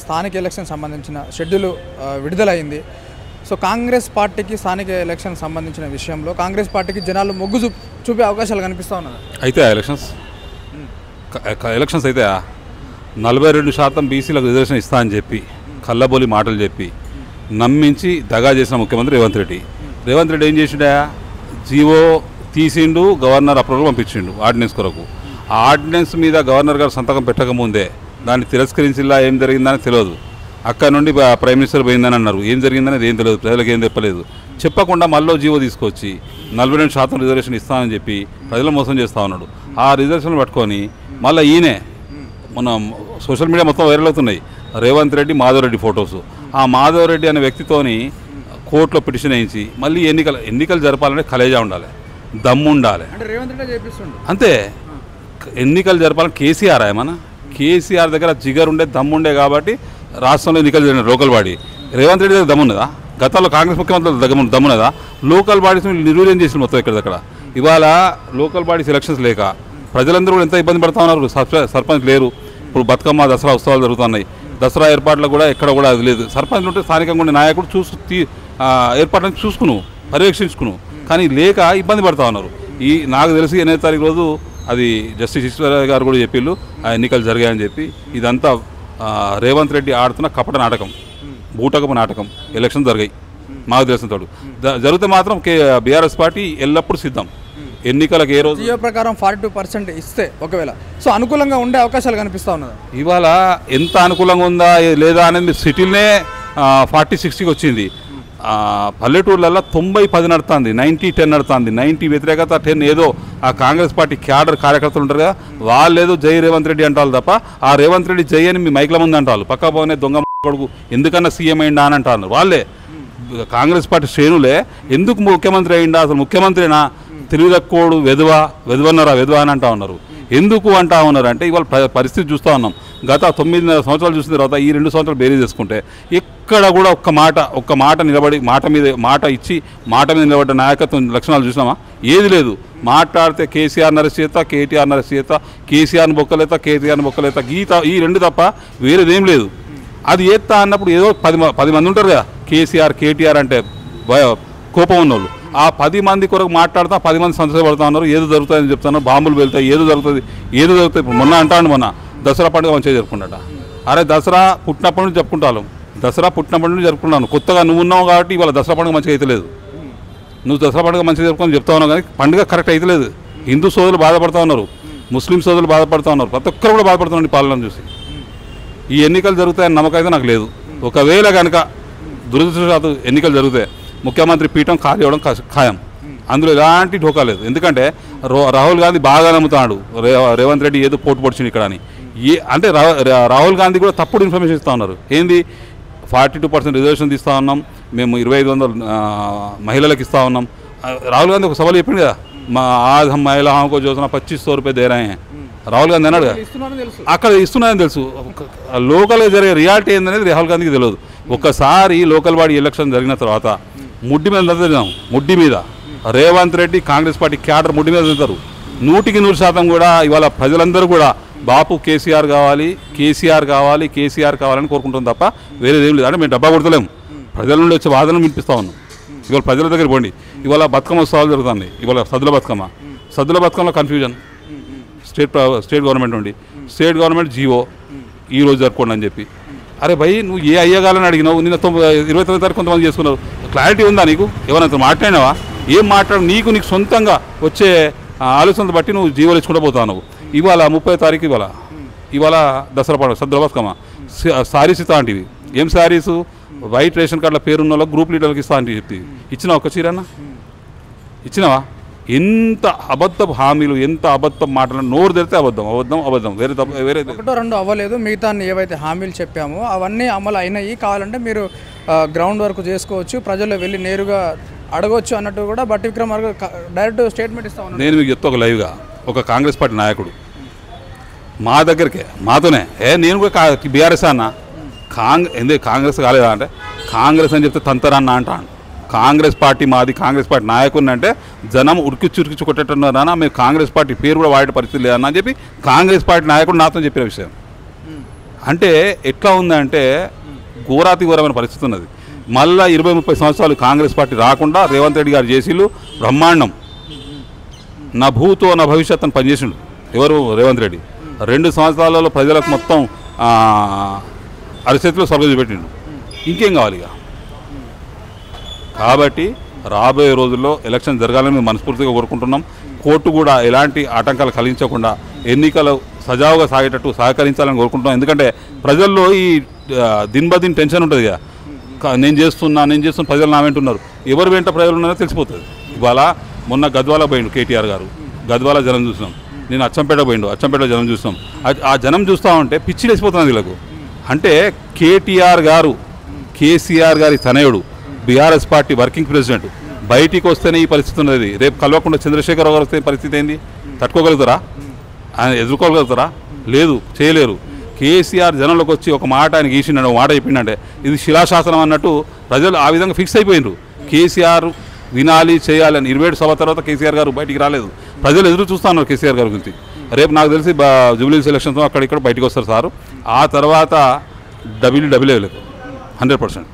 స్థానిక ఎలక్షన్ సంబంధించిన షెడ్యూల్ విడుదలైంది. సో కాంగ్రెస్ పార్టీకి స్థానిక ఎలక్షన్ సంబంధించిన విషయంలో కాంగ్రెస్ పార్టీకి జనాలు మొగ్గు చూపే అవకాశాలు కనిపిస్తూ ఉన్నాయి. అయితే ఎలక్షన్స్ అయితే 42% బీసీలకు రిజర్వేషన్ ఇస్తా అని చెప్పి కళ్ళబోలి మాటలు చెప్పి నమ్మించి దగా చేసిన ముఖ్యమంత్రి రేవంత్ రెడ్డి ఏం చేసిండా, జీవో తీసిండు, గవర్నర్ అప్రూవల్ పంపించిండు ఆర్డినెన్స్ కొరకు. ఆ ఆర్డినెన్స్ మీద గవర్నర్ గారు సంతకం పెట్టకముందే దాన్ని తిరస్కరించిలా ఏం జరిగిందని తెలియదు. అక్కడ నుండి ప్రైమ్ మినిస్టర్ పోయిందని అన్నారు. ఏం జరిగిందని ఏం తెలియదు, ప్రజలకు ఏం చెప్పలేదు. చెప్పకుండా మళ్ళీ జీవో తీసుకొచ్చి 42% రిజర్వేషన్ ఇస్తానని చెప్పి ప్రజలు మోసం చేస్తూ ఉన్నాడు. ఆ రిజర్వేషన్ పట్టుకొని మళ్ళీ ఈయనే మన సోషల్ మీడియా మొత్తం వైరల్ అవుతున్నాయి రేవంత్ రెడ్డి మాధవరెడ్డి ఫొటోస్. ఆ మాధవరెడ్డి అనే వ్యక్తితోని కోర్టులో పిటిషన్ వేయించి మళ్ళీ ఎన్నికలు జరపాలంటే కలేజా ఉండాలి, దమ్ము ఉండాలి. అంతే, ఎన్నికలు జరపాలని కేసీఆర్ కేసీఆర్ దగ్గర జిగర్ ఉండే దమ్ముండే కాబట్టి రాష్ట్రంలో ఎన్నికలు జరిగిన లోకల్ బాడీ. రేవంత్ రెడ్డి దగ్గర దమ్మున్నదా? గతంలో కాంగ్రెస్ ముఖ్యమంత్రుల దమ్మున్నదా? లోకల్ బాడీస్ నిర్వీర్యం చేసిన మొత్తం ఇక్కడ. ఇవాళ లోకల్ బాడీస్ ఎలక్షన్స్ లేక ప్రజలందరూ కూడా ఎంత ఇబ్బంది పడుతూ ఉన్నారు. సర్పంచ్ లేరు. ఇప్పుడు బతుకమ్మ దసరా ఉత్సవాలు జరుగుతున్నాయి. దసరా ఏర్పాట్లు కూడా ఎక్కడ కూడా అది లేదు. సర్పంచ్ ఉంటే స్థానికంగా ఉండే నాయకుడు ఏర్పాట్లను పర్యవేక్షించుకును, కానీ లేక ఇబ్బంది పడుతూ ఉన్నారు. నాకు తెలిసి 8వ తారీఖు రోజు అది జస్టిస్ ఈశ్వరరావు గారు కూడా చెప్పిళ్ళు ఆ ఎన్నికలు జరిగాయని చెప్పి. ఇదంతా రేవంత్ రెడ్డి ఆడుతున్న కపట నాటకం, బూటకపు నాటకం. ఎలక్షన్ జరిగాయి మాకు తెలిసిన తోడు జరిగితే మాత్రం బీఆర్ఎస్ పార్టీ ఎల్లప్పుడూ సిద్ధం. ఎన్నికలకు ఏ రోజు జియో ప్రకారం 42% ఇస్తే ఒకవేళ సో అనుకూలంగా ఉండే అవకాశాలు కనిపిస్తూ ఉన్నది. ఇవాళ ఎంత అనుకూలంగా ఉందా లేదా అనేది సిటీలనే 40-60కి వచ్చింది. పల్లెటూర్లలో 90-10 నడుతుంది, 90-10 నడుతుంది. 90 వ్యతిరేకత 10 ఏదో ఆ కాంగ్రెస్ పార్టీ క్యాడర్ కార్యకర్తలు ఉంటారు కదా, వాళ్ళు ఏదో జై రేవంత్ రెడ్డి అంటారు తప్ప ఆ రేవంత్ రెడ్డి జై అని మీ మైక్ల ముందు అంటారు. పక్క పోనే దొంగ కొడుకు ఎందుకన్నా సీఎం అయిందా అని అంటారు. వాళ్ళే కాంగ్రెస్ పార్టీ శ్రేణులే ఎందుకు ముఖ్యమంత్రి అయిందా, అసలు ముఖ్యమంత్రినా, తెలివి తక్కువడు, వెధవా అని అంటా ఉన్నారు. ఎందుకు అంటా ఉన్నారు అంటే ఇవాళ పరిస్థితి చూస్తూ ఉన్నాం. గత 9 సంవత్సరాలు చూసిన తర్వాత ఈ 2 సంవత్సరాలు బేరీ చేసుకుంటే ఎక్కడ కూడా ఒక్క మాట నిలబడి మాట ఇచ్చి మాట మీద నిలబడ్డ నాయకత్వం లక్షణాలు చూసినామా? ఏది లేదు. మాట్లాడితే కేసీఆర్ నరచేత, కేటీఆర్ నరచేత, కేసీఆర్ని బొక్కలేత, కేటీఆర్ని బొక్కలేత, గీత ఈ 2 తప్ప వేరేదేం లేదు. అది ఏత్తా అన్నప్పుడు ఏదో 10 మంది ఉంటారు కదా కేసీఆర్ కేటీఆర్ అంటే కోపం ఉన్నోళ్ళు. ఆ 10 మంది కొరకు మాట్లాడుతా 10 మంది సంతోషపడుతూ ఉన్నారు. ఏదో జరుగుతుందని చెప్తాను, బాంబులు వెళ్తాయి, ఏదో జరుగుతుంది. ఇప్పుడు మొన్న అంటాను, మొన్న దసరా పండుగ మంచిగా జరుపుకుంటాట. అరే దసరా పుట్టినప్పటి నుంచి జరుపుకుంటాను. కొత్తగా నువ్వు ఉన్నావు కాబట్టి ఇవాళ దసరా పండుగ మంచిగా అయితే లేదు. నువ్వు దసరా పండుగ మంచిగా జరుపుకొని చెప్తా ఉన్నావు కానీ పండుగ కరెక్ట్ అయితే లేదు. హిందూ సోదరులు బాధపడుతూ ఉన్నారు, ముస్లిం సోదరులు బాధపడుతూ ఉన్నారు, ప్రతి ఒక్కరు కూడా బాధపడుతున్నారు పాలన చూసి. ఈ ఎన్నికలు జరుగుతాయని నమ్మకం అయితే నాకు లేదు. ఒకవేళ కనుక దురదృష్టవశాత్తు ఎన్నికలు జరుగుతాయి ముఖ్యమంత్రి పీఠం ఖాళీ అవ్వడం ఖాయం. అందులో ఎలాంటి ఢోకా లేదు. ఎందుకంటే రాహుల్ గాంధీ బాగా నమ్ముతున్నాడు రేవంత్ రెడ్డి ఏదో పోటు పొడిచింది ఇక్కడ అని. అంటే రాహుల్ గాంధీ కూడా తప్పుడు ఇన్ఫర్మేషన్ ఇస్తూ ఉన్నారు. ఏంది 42% రిజర్వేషన్ ఇస్తూ ఉన్నాం, మేము 2500 మహిళలకు ఇస్తూ ఉన్నాం. రాహుల్ గాంధీ ఒక సవాల్ చెప్పింది కదా, మా ఆజ్ హమ్ మహిళ హంకో జోసన 2500 రూపాయలు దేరాయే. రాహుల్ గాంధీ అన్నాడు కదా, అక్కడ ఇస్తున్నాయని తెలుసు. లోకల్గా జరిగే రియాలిటీ ఏందనేది రాహుల్ గాంధీకి తెలియదు. ఒకసారి లోకల్ బాడీ ఎలక్షన్ జరిగిన తర్వాత ముడ్డి మీద తిరిగాం. ముడ్డి మీద రేవంత్ రెడ్డి కాంగ్రెస్ పార్టీ క్యాడర్ ముడ్డి మీద తింటారు. 100% కూడా ఇవాళ ప్రజలందరూ కూడా బాపు కేసీఆర్ కావాలని కోరుకుంటాం తప్ప వేరేదేం లేదు. అంటే మేము డబ్బా కొడతలేము, ప్రజల నుండి వచ్చే వాదనలు వినిపిస్తూ ఉన్నాం. ఇవాళ ప్రజల దగ్గర పోండి. ఇవాళ బతుకమ్మ ఉత్సవాలు జరుగుతుంది. ఇవాళ సద్దుల బతుకమ్మలో కన్ఫ్యూజన్ స్టేట్ గవర్నమెంట్ జీవో ఈరోజు జరుపుకోండి అని చెప్పి. అరే భయ్, నువ్వు ఏ అయ్యగాలని అడిగినావు? నిన్న 29వ తారీఖు కొంతమంది చేసుకున్నారు. క్లారిటీ ఉందా నీకు? ఎవరైనా మాట్లాడినావా? ఏం మాట్లాడు? నీకు సొంతంగా వచ్చే ఆలోచనలు బట్టి నువ్వు జీవోలు ఇచ్చుకుంటూ పోతావు. నువ్వు ఇవాళ 30వ తారీఖు ఇవాళ దసరా పండుగ సద్దుల బతుకమ్మ శారీస్ ఇస్తా అంటివి. ఏం శారీసు? వైట్ రేషన్ కార్డుల పేరున్న వాళ్ళకి గ్రూప్ లీడర్లకు ఇస్తా అంటే చెప్పి ఇచ్చినావా? ఒక చీరన్నా ఇచ్చినావా? ఎంత అబద్ధపు హామీలు, ఎంత అబద్ధం మాటలు. నోరు తెరితే అబద్ధం. వేరే 1-2 అవ్వలేదు. మిగతా ఏవైతే హామీలు చెప్పామో అవన్నీ అమలు అయినాయి. కావాలంటే మీరు గ్రౌండ్ వర్క్ చేసుకోవచ్చు, ప్రజల్లో వెళ్ళి నేరుగా అడగవచ్చు అన్నట్టు కూడా బట్టి విక్రమార్క డైరెక్ట్ స్టేట్మెంట్ ఇస్తా ఉన్నాను. నేను మీకు చెప్తా ఒక లైవ్గా. ఒక కాంగ్రెస్ పార్టీ నాయకుడు మా దగ్గరికే మాతోనే నేను కూడా బీఆర్ఎస్ అన్న కాంగ్రెస్ కాలేదా అంటే కాంగ్రెస్ అని చెప్తే తంతరన్న అంటాను. కాంగ్రెస్ పార్టీ మాది, కాంగ్రెస్ పార్టీ నాయకుడిని అంటే జనం ఉరికిచ్చి కొట్టేట్టున్నారన్నా, మేము కాంగ్రెస్ పార్టీ పేరు కూడా వాడే పరిస్థితి లేదన్నా అని చెప్పి కాంగ్రెస్ పార్టీ నాయకుడు నాతో చెప్పిన విషయం. అంటే ఎట్లా ఉందంటే ఘోరాతి ఘోరమైన పరిస్థితి ఉన్నది. మళ్ళీ 20-30 సంవత్సరాలు కాంగ్రెస్ పార్టీ రాకుండా రేవంత్ రెడ్డి గారు చేసిళ్ళు బ్రహ్మాండం. నా భూతో నా భవిష్యత్ అని పనిచేసిండు ఎవరు? రేవంత్ రెడ్డి. 2 సంవత్సరాలలో ప్రజలకు మొత్తం అరిచేతిలో స్వర్గం పెట్టిండు. ఇంకేం కావాలి ఇక? కాబట్టి రాబోయే రోజుల్లో ఎలక్షన్ జరగాలని మేము మనస్ఫూర్తిగా కోరుకుంటున్నాం. కోర్టు కూడా ఎలాంటి ఆటంకాలు కలిగించకుండా ఎన్నికలు సజావుగా సాగేటట్టు సహకరించాలని కోరుకుంటున్నాం. ఎందుకంటే ప్రజల్లో ఈ దిన్ బ దిన్ టెన్షన్ ఉంటుంది కదా, నేను చేస్తున్నా ప్రజలు నా వెంటున్నారు. ఎవరు వెంట ప్రజలు ఉన్నారో తెలిసిపోతుంది. ఇవాళ మొన్న గద్వాల పోయిండు కేటీఆర్ గారు, గద్వాల జనం చూసినాం. నేను అచ్చంపేట పోయిండు, అచ్చంపేట జనం చూసినాం. ఆ జనం చూస్తూ ఉంటే పిచ్చి లేసిపోతున్నది వీళ్ళకు. అంటే కేటీఆర్ గారు కేసీఆర్ గారి తనయుడు, బీఆర్ఎస్ పార్టీ వర్కింగ్ ప్రెసిడెంట్ బయటికి వస్తేనే ఈ పరిస్థితి ఉన్నది. రేపు కల్వకుండా చంద్రశేఖరరావు గారు వస్తే పరిస్థితి ఏంది? తట్టుకోగలుగుతారా? ఆయన ఎదుర్కోగలుగుతారా? లేదు, చేయలేరు. కేసీఆర్ జనంలోకి వచ్చి ఒక మాట ఆయన గీసిండే, ఒక మాట చెప్పిండే, ఇది శిలాశాసనం అన్నట్టు ప్రజలు ఆ విధంగా ఫిక్స్ అయిపోయినారు. కేసీఆర్ వినాలి, చేయాలి అని. 27 సభ తర్వాత కేసీఆర్ గారు బయటికి రాలేదు. ప్రజలు ఎదురు చూస్తూ ఉన్నారు కేసీఆర్ గారి గురించి. రేపు నాకు తెలిసి జూబ్లీహిల్స్ ఎలక్షన్తో అక్కడిక్కడ బయటకు వస్తారు సారు. ఆ తర్వాత డబ్ల్యూ 100%.